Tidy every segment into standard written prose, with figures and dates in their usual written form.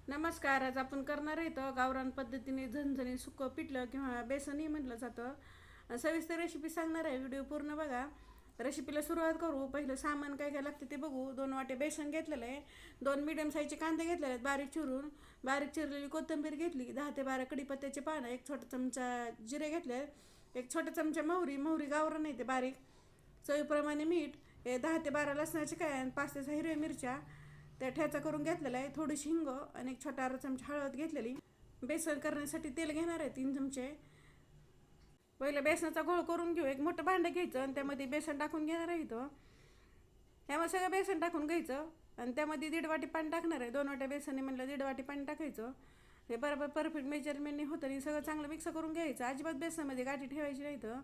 नमस्कार. आज आपण करणार आहे तर गावरान पद्धतीने झणझणीत सुकं पिठलं किंवा बेसनही म्हटलं जातं. सविस्तर रेसिपी सांगणार आहे, व्हिडिओ पूर्ण बघा. रेसिपीला सुरुवात करू. पहिलं सामान काय काय लागते ते बघू. 2 वाटे बेसन घेतलेलं आहे, 2 मीडियम साईजचे कांदे घेतलेले आहेत बारीक चिरून, बारीक चिरलेली कोथिंबीर घेतली, 10 ते 12 कडीपत्त्याचे पानं, 1 छोटा चमचा जिरे घेतले, 1 छोटा चमचा मोहरी गावरान आहे ते बारीक, चवीप्रमाणे मीठ, 10 ते 12 लसणाचे काय आणि 5 ते 6 हिरव्या मिरच्या, त्या ठेचा करून घेतलेला आहे, थोडीशी हिंग आणि 1 छोटा चमचा हळद घेतलेली. बेसन करण्यासाठी तेल घेणार आहे 3 चमचे. पहिले बेसनाचा घोळ करून घेऊ. एक मोठं भांडं घ्यायचं आणि त्यामध्ये बेसन टाकून घेणार आहे इथं. ह्यामध्ये सगळं बेसन टाकून घ्यायचं आणि त्यामध्ये 1.5 वाटी पाणी टाकणार आहे. 2 वाट्या बेसने म्हणलं 1.5 वाटी पाणी टाकायचं. हे बरोबर परफेक्ट मेजरमेंटने होतं आणि सगळं चांगलं मिक्स करून घ्यायचं. अजिबात बेसनामध्ये गाठी ठेवायची नाही तर.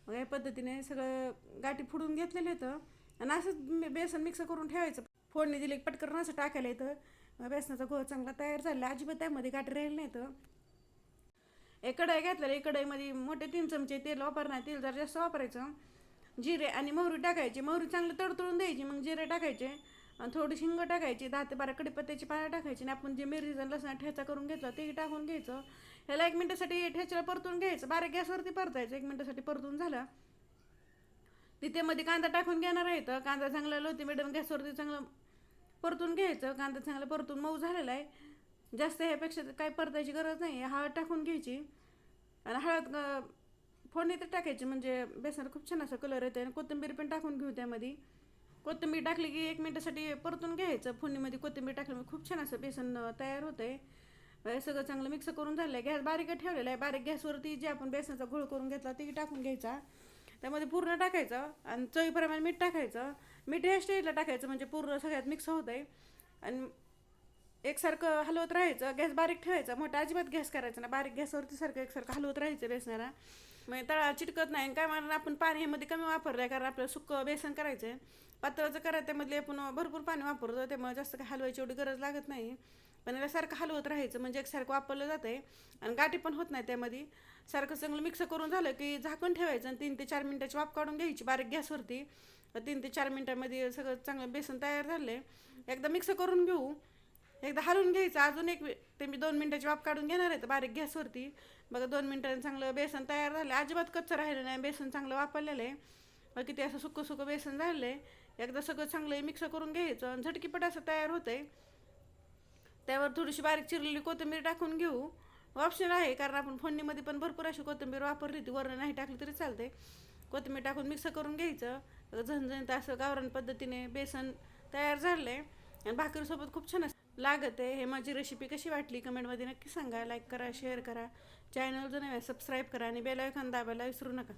मग या पद्धतीने सगळं गाठी फुडून घेतलेलं होतं आणि असंच बेसन मिक्स करून ठेवायचं. फोडणी दिली पटकन असं टाकायला येतं. बेसनाचा घोळ चांगला तयार झाला, अजिबात त्यामध्ये गाठी राहील नाही तर. एक कढई घेतलेली, कढईमध्ये मोठे 3 चमचे तेल वापरणार. तेल जर जास्त वापरायचं. जिरे आणि मोहरी टाकायची, मोहरी चांगली तडतडून द्यायची, मग जिरे टाकायचे आणि थोडी हिंग टाकायची, 10 ते 12 कडीपत्त्याची पानं टाकायची आणि आपण जे मिरची लसणा ठेचा करून घेतलं ते टाकून घ्यायचं. ह्याला 1 मिनिटासाठी ठेच्याला परतून घ्यायचं, बारीक गॅसवरती परतायचं. 1 मिनिटासाठी परतून झालं तिथे मध्ये कांदा टाकून घेणार आहे. तर कांदा चांगला लोती मिडियम गॅसवरती चांगलं परतून घ्यायचं. कांदा चांगला परतून मऊ झालेला आहे, जास्त ह्यापेक्षा काय परतायची गरज नाही. हळद टाकून घ्यायची आणि हळद फोडणी तर टाकायची, म्हणजे बेसन खूप छान असं कलर येते. आणि कोथिंबीर पण टाकून घेऊ त्यामध्ये. कोथिंबीर टाकली की 1 मिनिटासाठी परतून घ्यायचं. फोडणीमध्ये कोथिंबीर टाकल्यामुळे खूप छान असं बेसन तयार होतंय. हे सगळं चांगलं मिक्स करून झालं आहे. गॅस बारीक ठेवलेला आहे. बारीक गॅसवरती जे आपण बेसनचा घोळ करून घेतला ते टाकून घ्यायचा, त्यामध्ये पूर्ण टाकायचं आणि चवीप्रमाणे मीठ टाकायचं. मीठ ह्या स्टेजला टाकायचं म्हणजे पूर्ण सगळ्यात मिक्स होत आहे. आणि एकसारखं हलवत राहायचं. गॅस बारीक ठेवायचा, मोठा अजिबात गॅस करायचा ना. बारीक गॅसवरती सारखं एकसारखं हलवत राहायचं बेसनाला, म्हणजे तळा चिटकत नाही. काय म्हणून आपण पाणी ह्यामध्ये कमी वापरलं आहे, कारण आपल्याला सुक्कं बेसन करायचं आहे. पातळचं करायचं त्यामध्ये आपण भरपूर पाणी वापरतो, त्यामुळे जास्त काही हलवायची एवढी गरज लागत नाही. पण याला सारखं हलवत राहायचं म्हणजे एकसारखं वापरलं जातं आहे आणि गाठी पण होत नाही त्यामध्ये. सारखं चांगलं मिक्स करून झालं की झाकण ठेवायचं आणि 3 ते 4 मिनिटाची वाफ काढून घ्यायची बारीक गॅसवरती. 3 ते 4 मिनिटांमध्ये सगळं चांगलं बेसन तयार झालं आहे. एकदा मिक्स करून घेऊ, एकदा हलवून घ्यायचं. अजून ते मी 2 मिनिटाची वाफ काढून घेणार आहे तर बारीक गॅसवरती. बघा 2 मिनिटांनी चांगलं बेसन तयार झालं, अजिबात कच्चं राहिलं नाही. बेसन चांगलं वापरलेलं आहे. मग किती असं सुकं बेसन झालं आहे. एकदा सगळं चांगलं मिक्स करून घ्यायचं आणि झटकीपट असं तयार होतं आहे. त्यावर थोडीशी बारीक चिरलेली कोथिंबीर टाकून घेऊ. ऑप्शनल आहे, कारण आपण फोडणीमध्ये पण भरपूर अशी कोथिंबीर वापरली होती, वरण नाही टाकली तरी चालते. कोथिंबीर टाकून मिक्स करून घ्यायचं. झणझणीत असं गावरान पद्धतीने बेसन तयार झालं आहे आणि भाकरीसोबत खूप छान लागत आहे. हे माझी रेसिपी कशी वाटली कमेंटमध्ये नक्की सांगा. लाईक करा, शेअर करा, चॅनल जो नाही सबस्क्राईब करा आणि बेल आयकॉन दाबायला विसरू नका.